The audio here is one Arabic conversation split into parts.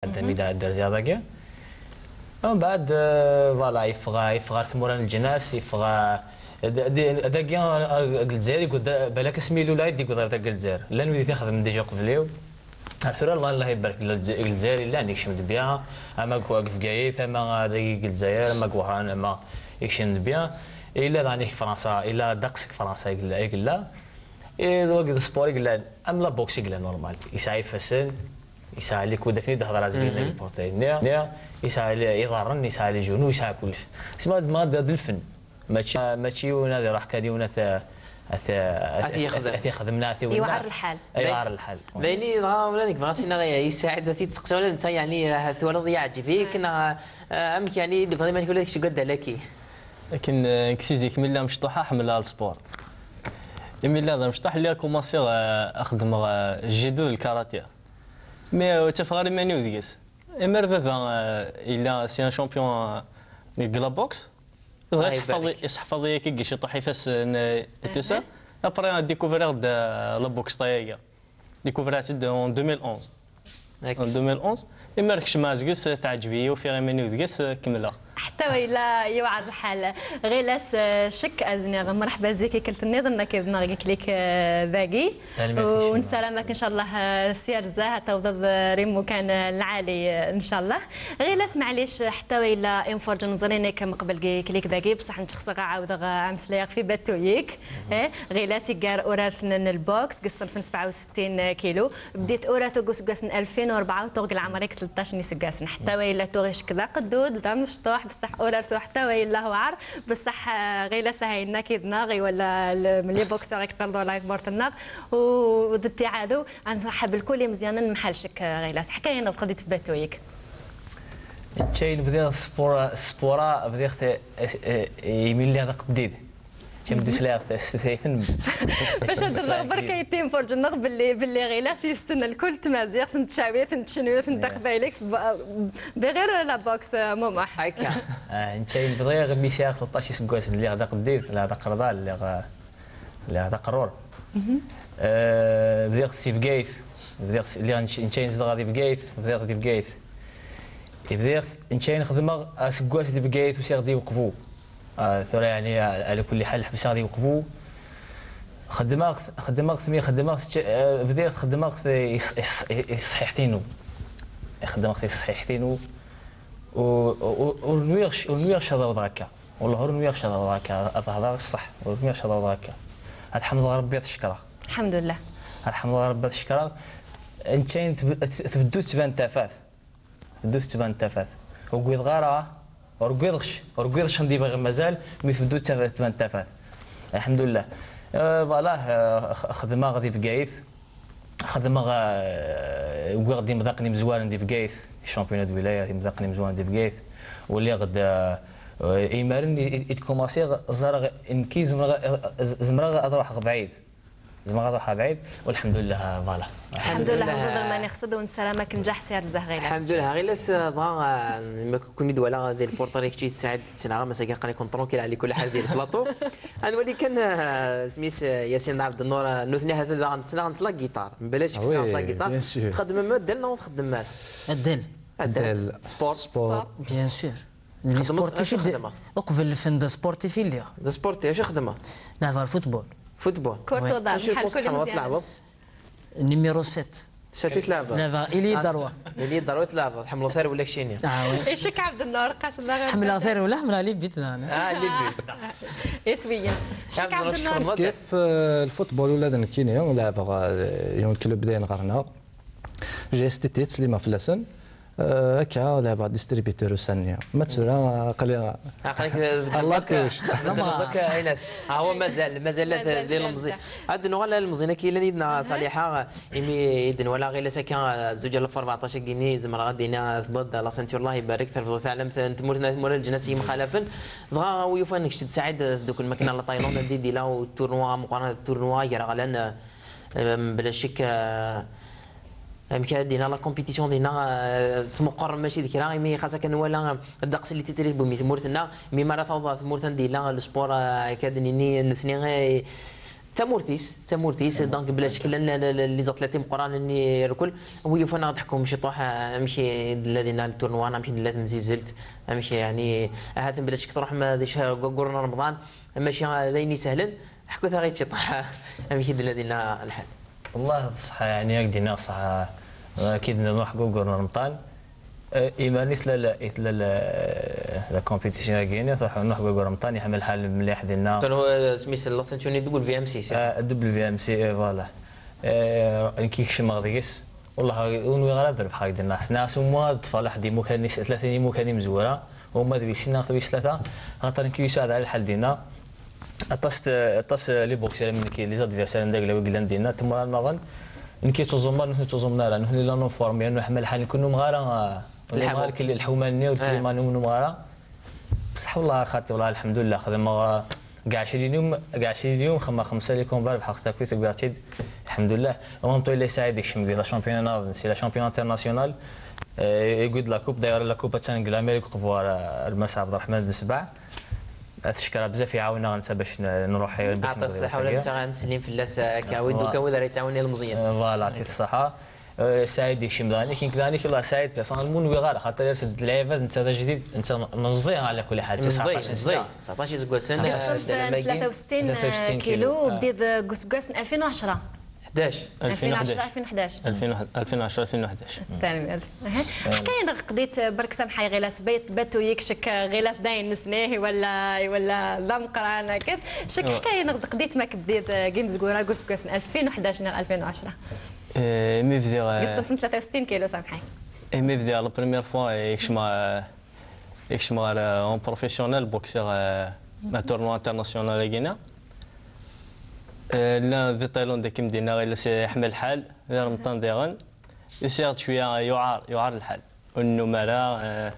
الى الدرجه هذاك ومن بعد فوالا يفغى ثمورا الجناس يفغى هذاك الجزائر يقول بالك سميلو لا يدي يقول هذاك الجزائر لا نولي تخدم ديجا قبليو سوري الله يبارك الجزائر لا نكشم بها اما واقف كايث اما هذاك الجزائر اما كوهران اما يكشم بها الا راني فرنسا الا دقسك فرنسا يقول لا واقف سبور يقول لا ام لا بوكس يقول نورمال يسعى فسن يسعى لك وداك دهضر زبينا البورتاي يسعى يضرن يسعى لي جنو يسعى كلش سما ما هذا الفن ماشي ونادي راح كان يونا اثي خدمنا اثي يوعر الحال يوعر الحال بيني ولادك فاسينا يساعد اثي تسقسي ولا انت يعني ثوالض يعجب فيك كنا امك يعني اللي بغي ما نقول لك شو قد لك لكن كسيزيك من لا مشطوحه حملها السبور من لا مشطوح اللي كومونسي اخدم الجدول الكاراتيه مي تفغالي ماني وديس اما بابا الا سي ان شامبيون كلا بوكس يحفظ لي كي يشطح يفاس توسا ابري ديكوفير لا بوكس طايا ديكوفيرات اون 2011 en 2011 اما راكش مازكس تعجبي وفي غير ماني وديس كملها حتى وإلا يوعد الحال غير لاس شك ازني مرحبا زيك كلت النظام كيدنا قلت لك باقي ونسلامك ان شاء الله سير زاه توضض ريمو كان العالي ان شاء الله غير لاس معليش حتى وإلا انفرج نظرينك من قبل كليك باقي بصح نشخص عاود عمسليق في باتويك غير لاس يقار اورثنا البوكس قصن في 67 كيلو بديت اورث قصن 2004 وتوقع عمرك 13 نسقاسن حتى وإلا توغيش كذا قدود ذا مفتوح بصح اورث حتى وإلا هو عار بصح غير سهينا كيدنا غي ولا ملي بوكسور يقدروا لا يكبر النار ودتي عادو نرحب بالكل مزيان محل شك غير حكايه انا قضيت باتويك تشاين بدي سبورا بدي يميل لي هذا قديد كنبدو سلاغ ثلاثن باش هاد برك يتم فرج النغ باللي غيلاس يستنى الكل تمازيغ تشاوي تشنوي تقبايلك بغير لا بوكس ممح هكا نتاين بدغيا غير ميساغ 13 سكواس اللي هذا قديد اللي هذا قرضا اللي هذا قرور بدي اختي بقايث بدي اللي نتاين زاد غادي بقايث بدي غادي بقايث بدي نتاين خدمه سكواس دي بقايث وسي غادي يوقفوا ثورة يعني على كل حال حبس غادي يوقفوا خدمات بديت خدمات يصحيحتينو خدمات يصحيحتينو ونويرش هذا هكا والله نويرش هذا هكا هذا الصح ونويرش هذا هكا الحمد لله ربي تشكره الحمد لله الحمد لله ربي تشكره انت تبدو تبان تافات وقيد غاره ورقيضش ندي باغي مازال مي تبدو تبان تافات الحمد لله فوالا خدمه غادي بقايث خدمه غادي مذاقني مزوان ندي بقايث الشامبيون دو ولايه مذاقني مزوان ندي بقايث واللي غدا ايمارن يتكوماسي زرا انكي زمرا اروح بعيد زعما غنروح بعيد والحمد لله فوالا الحمد لله نفضل ما نقصد ونسلامك نجاح سير الزهري الحمد لله غير لاس ما كوني دولا ديال البورطاريك تشي تساعد تسنى مساكن قال يكون ترونكيل على كل حال ديال البلاطو انا ولي كان سميت ياسين عبد النور نوثني هذا غنسلا غنسلا جيتار بلاش كسا جيتار تخدم ما دلنا وتخدم مال الدل سبورت بيان سور سبورتيفي اقبل الفن سبورتيفي اللي سبورتي واش خدمه نهضر فوتبول كورتو دار بحال كل مزيان نيميرو 7 شاتي تلعبها لعبه الي دروه تلعبها حملوا ثار ولا كشينيا ايشك عبد النور قاسم الله حملها ثار ولا حملها لي بيت انا اللي بيت اسميا شك عبد النور كيف الفوتبول ولا دنكينيا ولعب يوم كلوب داين غرنا جي اس تي تي تسليمه في اللسن هكا لعبه ديستريبيتور وسانيه ما تسولا قال الله توش دوك عينات هو مازال ديال المزي هاد نوع المزينه كاين اللي يدنا صالحه يمي يدن ولا غير ساكن زوج 14 جنيه زمر غادينا ثبت لا سنتور الله يبارك ترفضوا ثعلم تمور الجناسي مخالفا ضغا ويفانك تساعد دوك الماكينه لا تايلاند دي لا والتورنوا مقارنه التورنوا يرى غلان بلا شك يمكن دينا لا كومبيتيسيون دينا مقرر ماشي ذكرى مي خاصه كان ولا الدقس اللي تتريد بمي ثمورتنا مي مره فوضى ثمورتنا ديال السبور كادني نثني تمورتيس دونك بلا شك لي زاتليتي مقران اني الكل ويوفا نضحكوا مشي طوح مشي الذين التورنوا مشي دلات مزيزلت مشي يعني هذا بلا شك تروح ما ديش قرنا رمضان ماشي ليني سهلا حكوا ثا غير شي طوح مشي الذين الحال والله صح يعني يقدينا صح اكيد نروح قرنا رمضان ايماني لا كومبيتيسيون كاينه صح نروح قرنا رمضان يحمل حال مليح ديالنا هو سميت لا سنتوني دبل في ام سي دبل في ام سي فوالا كيكش مغديس والله ونوي غير هذا البحر ديالنا حنا سموا الطفال دي مكاني ثلاثه مكاني مزوره هما دويسينا ثلاثه خاطر كيساعد على الحل ديالنا اطاس لي بوكسير من كي لي زادفيرسير عندك لو قلنا ديالنا تما نظن نكي توزمنا نحن توزمنا لا نحن لا نفورمي انه حمل حال نكونوا مغاره الحومانيه والكليماني مغاره بصح والله خاطي والله الحمد لله خدمه كاع 20 يوم كاع 20 يوم خمسه لي كومبار بحق تاكويت كبارتيد الحمد لله ومن طويل لي سعيد يشم لا شامبيون ناض سي لا شامبيون انترناسيونال يقود لا كوب داير لا كوب تاع الامريك قفوار المسا عبد الرحمن بن سبع تشكرها بزاف يعاوننا غنسى باش نروح عطى الصحه ولا انت غنسلم في اللاس كاويد دوكا راه يتعاوني المزيان فوالا عطيت الصحه سعيد يشم داني كاين كذلك والله سعيد بيرسونيلمون وي غير خاطر يرسد اللعيبه انت جديد انت نزيها على كل حال 19 زكوا سنه 63 كيلو بديت كوسكاس 2010 2010 ثاني حكايه قضيت برك سامحي غلاس باتو يكشك غلاس داين نسنيه ولا لا مقران كيف شك حكايه قضيت ماك بديت جيمز كورا كوسكاس 2011 2010 مي فيدير قصه 63 كيلو سامحي مي فيدير لا بريمير فوا يكشما اون بروفيسيونيل بوكسير لا تورنوا انترناسيونال كينا لا زي تايلاند كيم دينا غير يحمل الحال غير رمضان ديغن يسير شويه يعار الحال انه مالا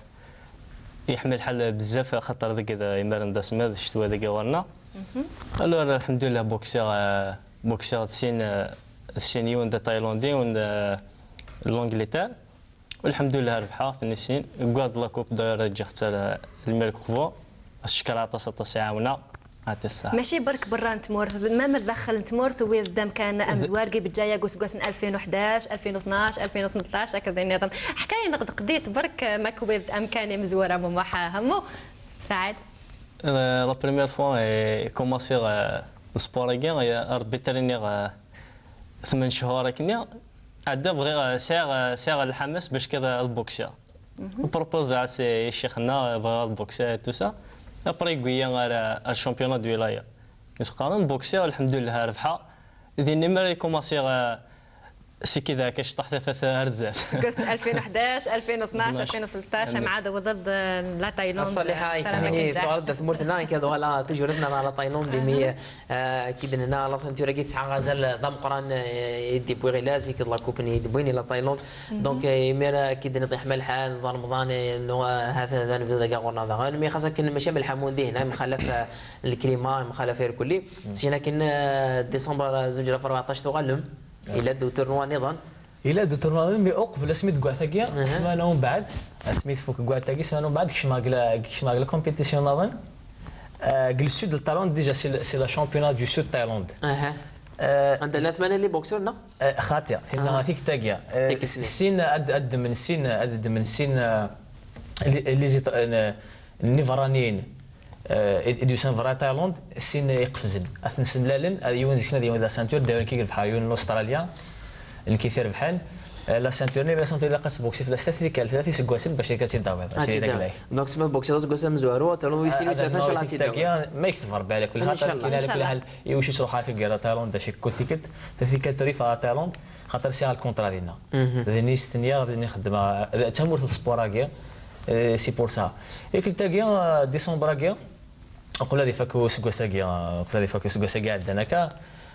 يحمل الحال بزاف خاطر ذاك يمرن داسماد الشتوى ذاك ورنا الو الحمد لله بوكسير سينيون دا تايلاندي ون لونجليتير والحمد لله ربحها في النسين كواد لا كوب داير جا حتى الملك خفو الشكر عطا عاونا ماشي برك برا نتمور ما مدخل نتمور ويا قدام كان امزوارقي بجايه قوس 2011 2012 2013 هكذا نظن حكايه نقد قديت برك ماك ويد امكاني مزوره مماحه همو سعد لا بريمير فوا كومونسي السبور كاع ربي تريني 8 شهور كنيا عدا بغي ساغ الحماس باش كذا البوكسيا بروبوز على شيخنا بغى البوكسيا تو سا ابري كويا على الشامبيونات دو ولايه يسقان بوكسيا والحمد لله ربحها ذي نمر كوماسي سي كذا كاش طحت في هرزات سكست 2011 2012 2013 مع ضد لا تايلاند صالحه يعني تغرد ثمرتنا كذا ولا تجربنا على تايلاند مي اكيد اننا لا سنتورا كي تسعى غزال ضم قران يدي بوغي لازم كذا كوبني يدبوني لا تايلاند دونك ميرا اكيد نطيح مع الحال رمضان انه هذا ذا كاع قرنا ذا مي خاصك ماشي بالحمون دي هنا مخالف الكليما مخالف الكلي سينا كن ديسمبر 2014 تغلم إلا دو تورنوا نظام إلا دو تورنوا نظام بيوقف الأسميت كوع ثقيا سمانة ومن بعد أسميت فوق كوع ثقيا سمانة ومن بعد كشماغلا كومبيتيسيون نظام قل السود التايلاند ديجا سي لا شامبيونات دو سود تايلاند عندنا ثمانية اللي بوكسورنا خاطئ سينا هذيك ثقيا السين أد من السين اللي النيفرانيين اديوسان فرا تايلاند السين يقفزن اثن سنلالن يون سنه ديال لا سانتور دايرين كي بحال يون استراليا الكثير بحال لا سانتور لا سانتور لا قاس بوكسي في الاستاذ كان 3 سكواسن باش كتداوض هادشي داك لاي دونك سما بوكسي زكوسا مزوارو تاعو ويسين يسافر ان شاء الله تاكيا ما يكثر بالك كل خاطر كاين على كل حال يوشي تروح هكا كاع تايلاند شي كل تيكت تيكت تريفا تايلاند خاطر سي على الكونترا ديالنا ذني ستنيا غادي نخدم تمور السبوراكيا سي بور سا ايك تاكيا ديسمبر كاع نقول هذه فاكو سكواساكيا عندنا كا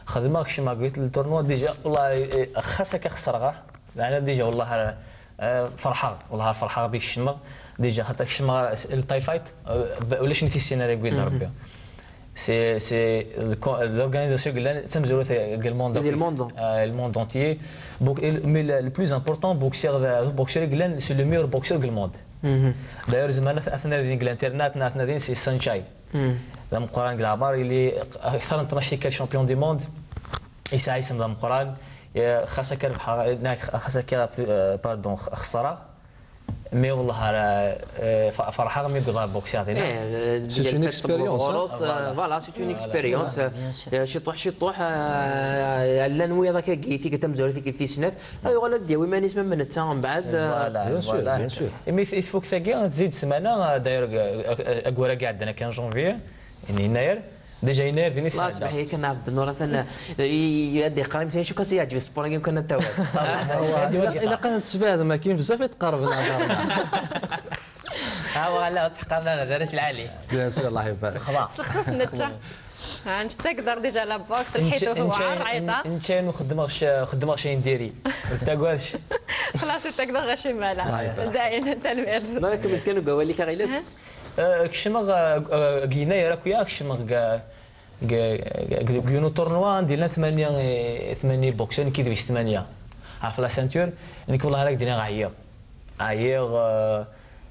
خدمه كشي ما قلت التورنوا ديجا والله خاصك خسرغا يعني ديجا والله فرحه بك الشمغ ديجا خاطر الشمغ التاي فايت ولاش نتي السيناريو كوين ربي سي لورغانيزاسيون قال تمزورو الموند انتيي مي لو بلوز امبورطون بوكسير قال سي لو ميور بوكسير دو موند داير زمان اثنا دين الانترنت اثنا دين سي سانشاي لما قران العبار اللي اكثر من 12 كال شامبيون دي موند يسعى يسمى مقران خاصك خاصك باردون خساره مي والله فرحه مي قضاء بوكس يعطينا سي اون اكسبيريونس فوالا سي اون اكسبيريونس شي طوح لا نوي هذاك كيتي كتمزورتي كيتي سنات غالا ديوي ما نسمع من تا من بعد بيان سور بيان سور مي يفوك ثاكي تزيد سمانه داير اكورا كاع عندنا كان جونفي يعني يناير ديجا يناير ديني الله صباح هي كنعرف النور يدي قريب مثلا شو كاسي يعجب السبور كنا نتاوى الا كانت تشبه هذا ما كاين بزاف يتقرب لنا ها هو لا تحقرنا دارش العالي بيان سور الله يبارك خلاص الخصوص نتا انت تقدر ديجا لا بوكس الحيط هو عار عيطه انت خدمه شي نديري انت قواش خلاص تقدر غاشي مالا داين انت المير ما كنت كانوا قوالي كغيلس كشمغ يناير اكويا كشمغ كيونو تورنوا ديالنا 8 بوكسين كيدويش 8 عارف لا سانتور انك والله راك دينا عيير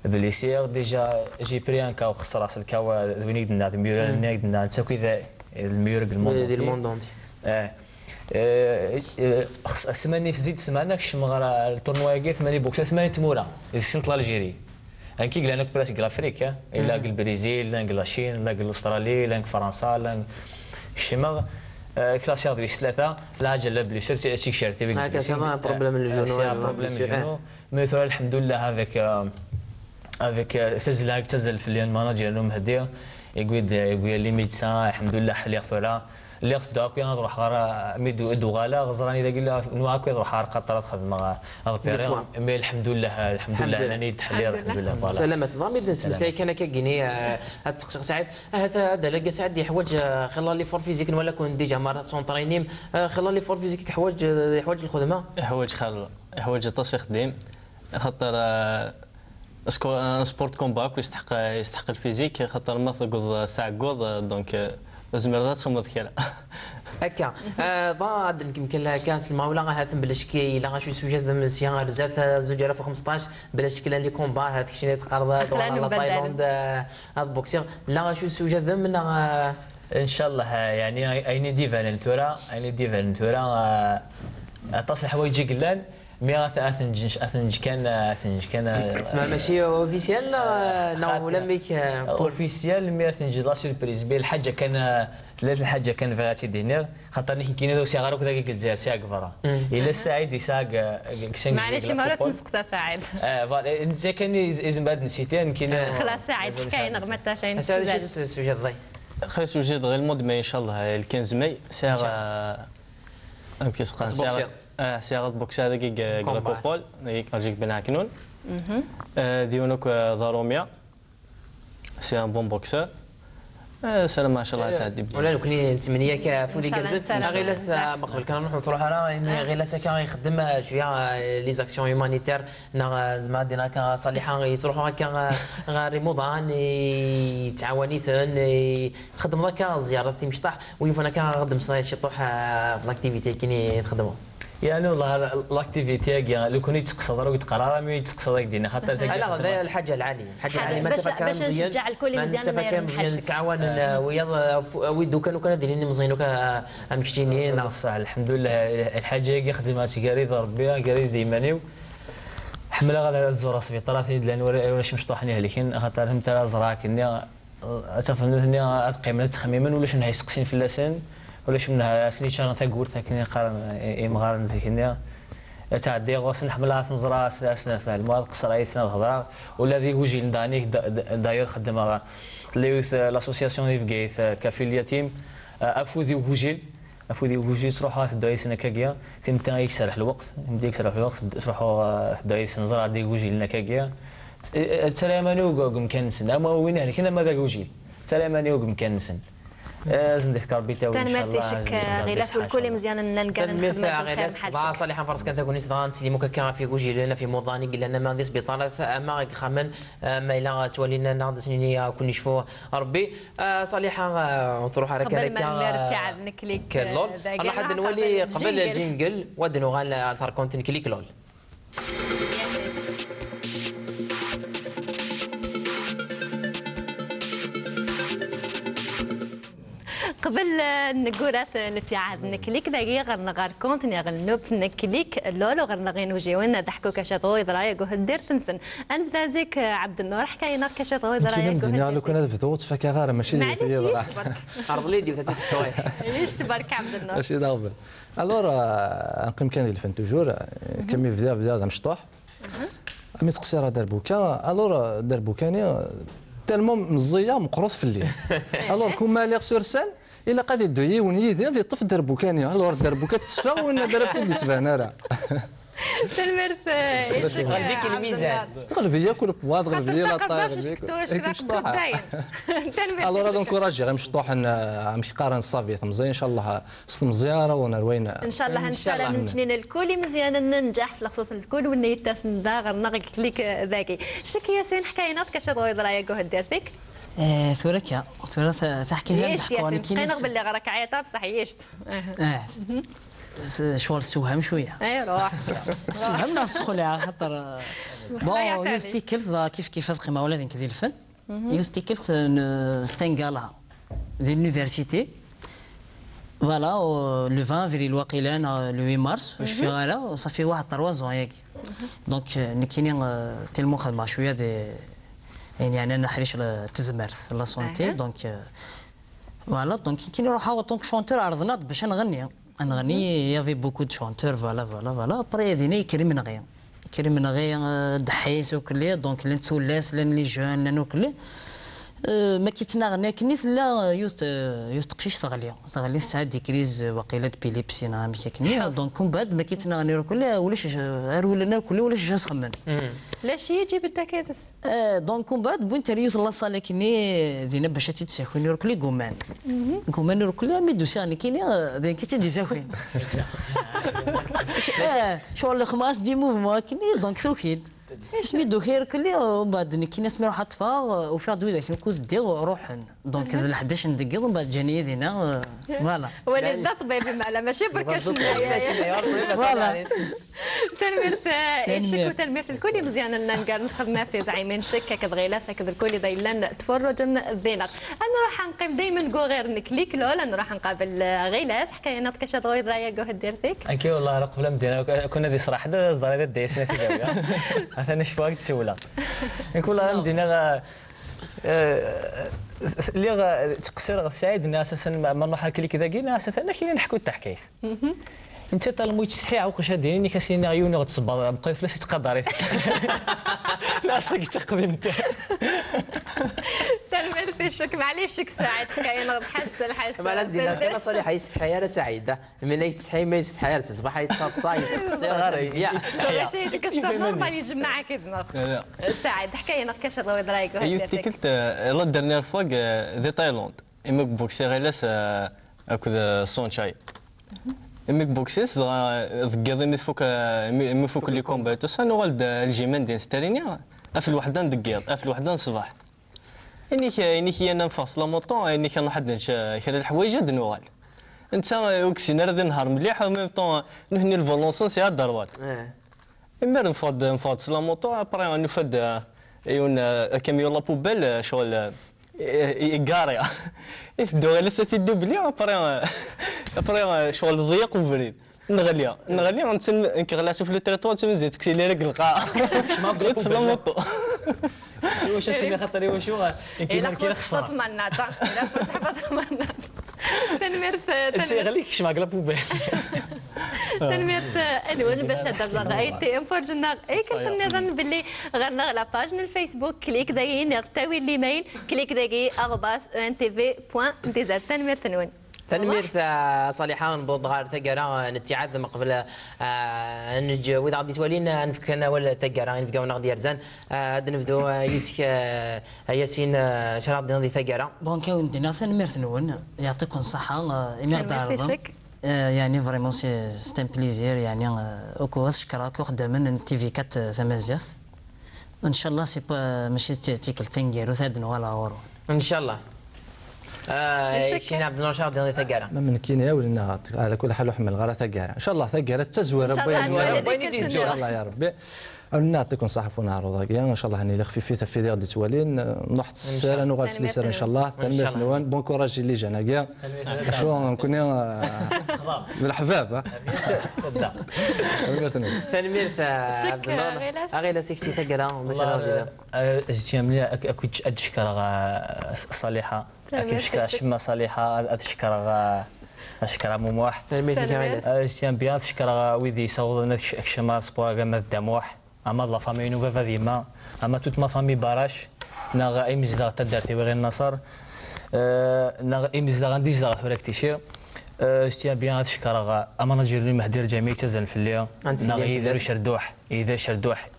بليسير ديجا جي بري ان كاو خسر راس الكاو وينيك دنا الميور نيك دنا انت كذا الميور ديال الموند سماني زيد سمانه كشمغ التورنوا كي 8 بوكسين 8 تموره سنت الجيري انكي قال لك بلاصه افريقيا الا البرازيل لا الصين لا استراليا لا فرنسا لا الشمال كلاسيار ديال ثلاثه في الحاجه لا بليسير تي شيرتي هكا سافا بروبليم الجونو بروبليم الجونو مي الحمد لله افيك تزل في اليوم ماناجر لهم هديه يقول لي ميدسان الحمد لله حلي ثورا اللي خص داك انا نروح غير ميدو دوغالا غزراني داك لا نواك يروح على قطره خدم هذا بيريون مي الحمد لله انني تحلي الحمد لله فوالا سلامات ضامي مسلاي كان كيني هاد تسقسق سعيد هذا لاقى سعد يحوج خلال لي فور فيزيك ولا كون ديجا مره سون ترينيم خلال لي فور فيزيك يحوج الخدمه يحوج التصيخ ديم خاطر سبورت كومباك يستحق الفيزيك خاطر ما تقض ثعقوض دونك لازم يرضى تخمض كذا هكا ضاد يمكن لها كاس المولى هاثم بلا شكي لا شي سوجات مزيان رزات 2015 بلا شكل اللي كومبا هذاك الشيء اللي تقرض على تايلاند هذا بوكسير لا شي سوجات من ان شاء الله يعني ايني دي فالنتورا تصل حوايج قلال مي اثنج كان تسمع ماشي اوفيسيال لا ولا ميك اوفيسيال مي اثنج لا سوربريز بي الحاجه كان ثلاث الحاجه كان فيغاتي دينير خاطر كاين هذو صغار وكذا كتزال ساعه كبره الا السعيد يساق معليش مرات مسقطه سعيد فوالا انت كان يزم بعد نسيتين كاين خلاص سعيد حكايه نغمه تاع شي سوجات ضي خاص وجد غير المود ماي ان شاء الله ال 15 ماي ساعه كيسقى سيارة بوكس هذا كي كوبول كي بنا كنون ديونك ضاروميا سي ان بون بوكسور سلام ما شاء الله تعدي ولا لو كني نتمنى كفودي كازت غير لاس مقبل كان نروحوا تروح انا غير لاس كان يخدم شويه لي زاكسيون هيومانيتير زعما دينا كان صالحه يروحوا هكا غير رمضان يتعاونيتن يخدم هكا زيارات في مشطح ويفونا كان غدم شي طوح في لاكتيفيتي كي يخدموا يعني والله لاكتيفيتي لو كون يتقصد راه يتقرا مي يتقصد هيك دينا خاطر لا غير الحاجه العاليه ما تفكر باش نشجع الكل مزيان نتعاون ويا ويدو كانوا دايرين مزيانو مكشتينين صح الحمد لله الحاجه هي خدمات قريض ربي قريض ديمانيو حمله غادا الزور سبيطرات لان واش مشطوحني لكن خاطر هم ترى زراك اني اتفهمني قيمه تخميما ولا شنو هيسقسين في اللسان ولا شمنها سني شان تاقول ثاكني قارن مغارن زيكني تعدي غوس نحملها تنزرا سنه في المواد قصر اي سنه هضره ولا ذي وجي دانيك داير خدمه ليوث لاسوسياسيون ديف كيث كافيل يتيم افوذي وجي تروحوا تداي سنه كاكيا تمتا يكسرح الوقت يمديك يكسرح الوقت تروحوا تداي سنزرا دي وجي لنا كاكيا ترامانو مكنسن اما وين هنا كنا ماذا وجي ترامانو مكنسن زند في كاربيتا وان شاء الله تنمرتي شك غيلاس والكل مزيان نلقى نخدموا غيلاس صالحا فرس كان تكوني صدان سليمو كان في وجي لنا في موضاني قلنا ما ندير سبيطار ما خمن ما الا تولينا ناخذ سنين كون نشوفوا ربي صالحا تروح على كذا قبل ما نرتعب نكليك كلول انا حد نولي قبل الجينجل ودنو غال اثار كونت نكليك لول قبل نقولات نتاعد نكليك دقيقة غير نغار كونتني غير نوبت نكليك لولو غير نغين وجيونا ضحكوا كشاطو يضرايا جو هدير تنسن أنا بتازيك عبد النور حكاينا كشاطو يضرايا جو هدير لو كنا فدوت فكا غير ماشي معليش ليش تبارك عرض لي ديال التواي ليش تبارك عبد النور ماشي دابل الور نقيم كان الفن توجور كمي بدا مشطوح مي تقصيره دربوكا الور دربوكاني تالمون مزيه مقروص في الليل الور كون مالي سور سان الا قاد يدوي وني ديال يطف دربوكاني الور دربوكا تصفى وانا دربوك تبان راه تلمرت غلبيك الميزان غلبيه كل بواض غلبيه لا طاير الور هذا نكوراجي غير مشطوح مش قارن الصافي مزيان ان شاء الله مزياره ونروين ان شاء الله نسلم نتنين الكل مزيان ننجح خصوصا الكل والنيتاس نداغر نغيك ليك ذاكي شك ياسين حكاينات كشط غيضرايا جو هديرتك ثورك ثورث تحكي يشت ياسين سقينا قبل اللي غراك عيطه بصح يشت شغل السوهم شويه اي روح السوهم نفسخوا لها خاطر بون يفتكر كيف القيمه ولادين كذي الفن يفتكر ستنقالها دي لونيفرسيتي فوالا لو 20 فيريل واقيلا لو 8 مارس واش في غالا صافي واحد 3 زون ياك دونك نكيني تيلمون خدمه شويه دي يعني انا نحريش التزمرت لا سونتي دونك فوالا دونك كي نروح دونك شونتور عرضنا باش نغني يافي بوكو دو شونتور فوالا ابري هذينا كريم نغي دحيس وكلي دونك لين تولاس لين لي جون لين وكلي ما كيتناغني كنيت لا يوست قشيش تغلي ساعات دي كريز وقيله بيليبسي نعم كني دونك من بعد ما كيتناغني كلها ولاش ولنا كلي ولاش جا سخمن لاش يجي بالتكاتس دونك من بعد بنت ريوت الله صالح كني زينب باش تتساخوني كلي قومان كلي مي دوسي كني زين كي تجي ساخين شغل الخماس دي موفمون كني دونك سوكيد سميدو خير كلي ومن بعد كي ناس مي روح طفا وفي عدوي ذاك الكوز دير وروح دونك ال 11 ندقيق ومن بعد جاني هنا فوالا وليد طبيبي معلا ماشي بركاش فوالا تلميذ الشك وتلميذ الكل مزيان لنا نقال نخدم في زعيمين شك هكذا غيلاس هكذا الكل دايلان تفرج الذينق انا راح نقيم دائما جو غير نكليك لول انا راح نقابل غيلاس حكاينات كاش غوي درايا جو هديرتك اكيد والله قبل مدينا كنا دي صراحه صدر هذا دايسنا في داويه انا شفاك تسولا نقول لها مدينا اللي تقصير سعيد الناس اساسا ما نروح لك كذا قلنا اساسا انا كاين نحكوا التحكي انت طالما تستحي عوقش هاديني كاسين عيوني غتصبر بقيت فلاش تقدري لا اصلا تقبل انت تلميذ الشك معليش شك ساعات حكايه حاجه ما لازم دينا صالح يستحي انا سعيده من يستحي ما يستحي تصبح يتصاي تقصير غير ماشي يتكسر نورمال يجمع كذا ساعد حكايه كاش الله يدرايك يفتكرت لا ديرنيير فوا دي تايلاند ايمك بوكسي غيلاس اكو سونشاي ايمك بوكسيس ذكاضي مفوك لي كومباتو سانو والد الجيمان ديال ستالينيا في الوحده ندقيض في الوحده الصباح اني انا نفصل موطون اني كنحد كرا الحوايج دنوال انت وكسينا راه نهار مليح و ميم طون نهني الفولونسون سي الدروات اما نفض سلا موطو ابري نفد ايون كاميون لا بوبيل شغل كاريا يفدو غير ساتي دوبلي ابري شغل ضيق وبريد نغليها نكغلاسو في التريطوار تما زيد تكسيلي لك القاع ما بغيت في الموطو واش اسمي خاطر واش هو كاين خصوص مناطه لا فوس حفظ مناطه تنمير غليك شما قلب وبال تنمير الوان باش هذا اي تي ام فرجنا اي كنت نظن باللي غير على باجنا الفيسبوك كليك داكي نغتاوي الايميل كليك داكي @ntv.dz تنمير تنوين تنمير صالحة نبوض غير ثقرا نتعذب قبل نجي وإذا غادي تولينا نفكرنا ولا ثقرا نفقاو نغدي يرزان نبدو يسك ياسين شراب دي ثقرا بون كاين دينا تنمير تنون يعطيكم الصحة إمير دار يعني فريمون سي ان بليزير يعني اوكو شكراك وخدامن تي في 4 ثمازيات ان شاء الله سي با ماشي تيكل تنقيرو ثادن ولا ورو ان شاء الله كاين عبد النور شراب دي ثقرا ما من كاين ولنا على كل حال وحمل غير ثقرا ان شاء الله ثقرا تزوير ربي ان شاء الله يا ربي نعطيكم صحف ونعرض ان شاء الله هني خفيفه في دير دي توالين نحط السير انا وغاد سليسر ان شاء الله تنمير نوان بون كوراج اللي جانا كاع شو نكون بالحباب تنمير عبد الله اغيلا سيكتي تقرا والله زيتي ملي اكو اشكر صالحه كيف شما صالحه اشكر مموح زيتي بيان اشكر ويدي يصوض شما سبور كما دموح اما لا فامي نوفا فاديما اما توت ما فامي باراش ناغ ايمز دا تدارتي بغي النصر ناغ ايمز دا غنديش دا فريك تيشير اشتيا بيان تشكر اما نجير مهدير جميع تزن في الليل ناغ يدير شردوح اذا شردوح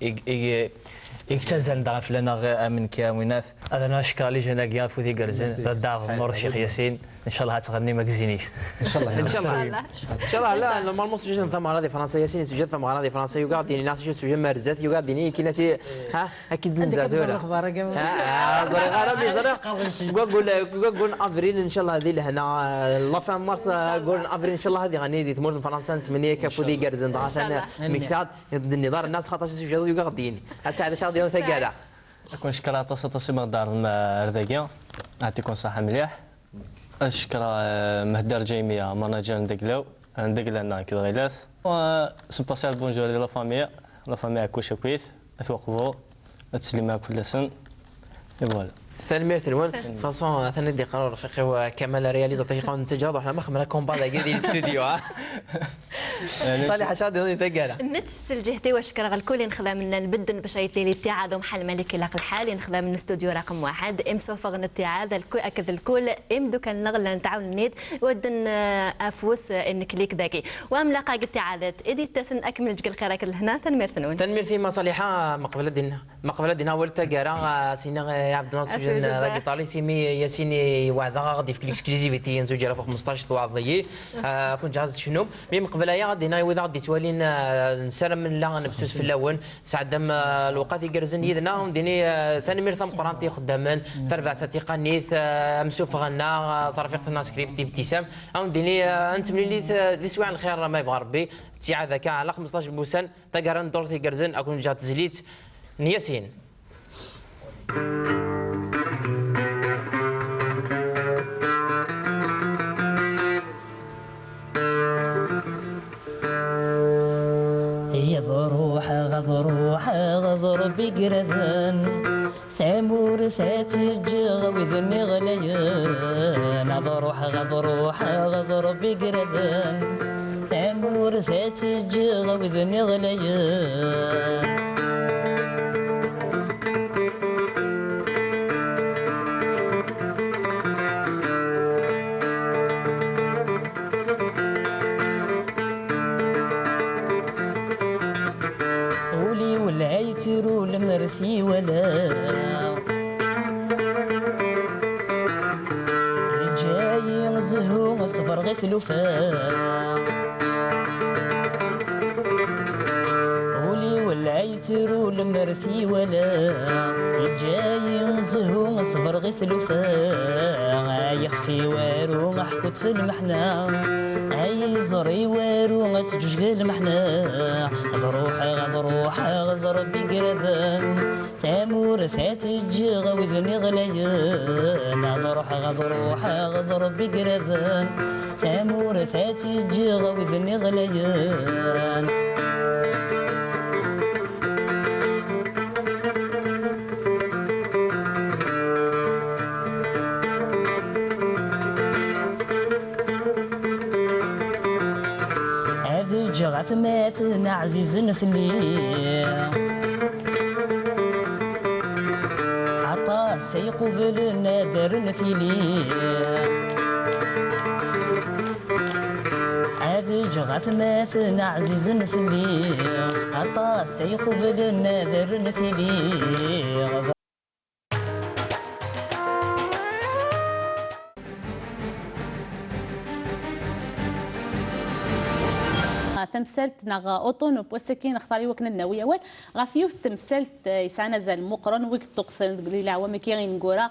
يكتزل داغ في لنا من كامينات انا نشكر لي جانا كيا فوتي كرزن داغ نور الشيخ ياسين ان شاء الله تغني ما كزينيش ان شاء الله ان شاء الله ان شاء الله لا نورمالمون سجل ثم غادي فرنسا ياسين سجل ثم غادي فرنسا يقعد ديني ناس شو سجل مرزات يقعد ديني كيناتي ها اكيد نزادولا الاخبار قول افريل ان شاء الله هذه لهنا لا فان مارس قول افريل ان شاء الله هذه غني دي تمر فرنسا نتمنى كفودي كرزن دغاسا ميكسات النظار الناس خاطر سجل يقعد ديني هسه شاط يوم ثقاله كون شكرا تصي مقدار الرداقيا يعطيكم الصحة مليح أشكر مهدر جيمية ماناجر ندقلو ندقلنا كذا غيلاس وسنباسي البونجور ديال لا فامي كلشي كويس توقفوا تسليمها كل سن فوالا ثاني ثلوان فاصون ثاني دي قرار رفيقي وكمال رياليزاتور يقول نتجاوز وحنا ما خمرنا كومبا ديال الاستوديو صالح شادي ثقاله نتسل جهتي واش كرا الكل نخدم لنا نبدل باش يتلي الاتعاد ومحل ملك لاق الحال نخدم من الاستوديو رقم 1 ام سوفغ الاتعاد الكل اكد الكل ام دوك نغلا نتعاون النيت ودن افوس انكليك داكي وام لاقا الاتعادات ادي تسن اكمل جل خيرك لهنا تنمير ثنون تنمير في صالحه مقبله دينا ولتا كارا سينا عبد الناصر سجن راكي طالي سيمي ياسيني وعدا غادي في الاكسكلوزيفيتي نزوج على فوق 15 وعضيه كنت جاهز شنو مي مقبله غادي ناي وذا غادي توالين نسرم من لا نفسوس في الاول ساعد دم الوقات يقرزن يدنا ديني ثاني مير ثم قرانتي خدامان تربع تقنيث مسوف غنا طرفيق الناس كريبتي ابتسام او ديني انت ملي لي سواع الخير ما يبغى ربي تيعاد كاع على 15 بوسان تقرن دورتي قرزن اكون جات زليت نياسين غضر بقردان ثامور ثاتجغ وذني غليان غضروح بقردان ثامور ثاتجغ وذني غليان المرثي ولا جاي زهو صفر غيث لفا ولي والعيترو المرثي ولا جاي زهو صفر غيث لفا يخفي وارو محكوت في المحنة اي زري وارو غتجوج غير المحنة غضروح غزر بقردان ثامور ثاتجغ وذني غليان غضروح غزر بقردان ثامور ثاتجغ وذني غليان جغت ماتنا عزيز نفلي عطا سيقبل نادر نثيلي عاد جغت ماتنا عزيز نفلي عطا سيقبل نادر نثيلي تمثلت نغ اوطون وبوسكين اختاري وكنا النوويه وال غافيو تمثلت يسعنا زال مقرن ويك تقصن العوام كي غينقورا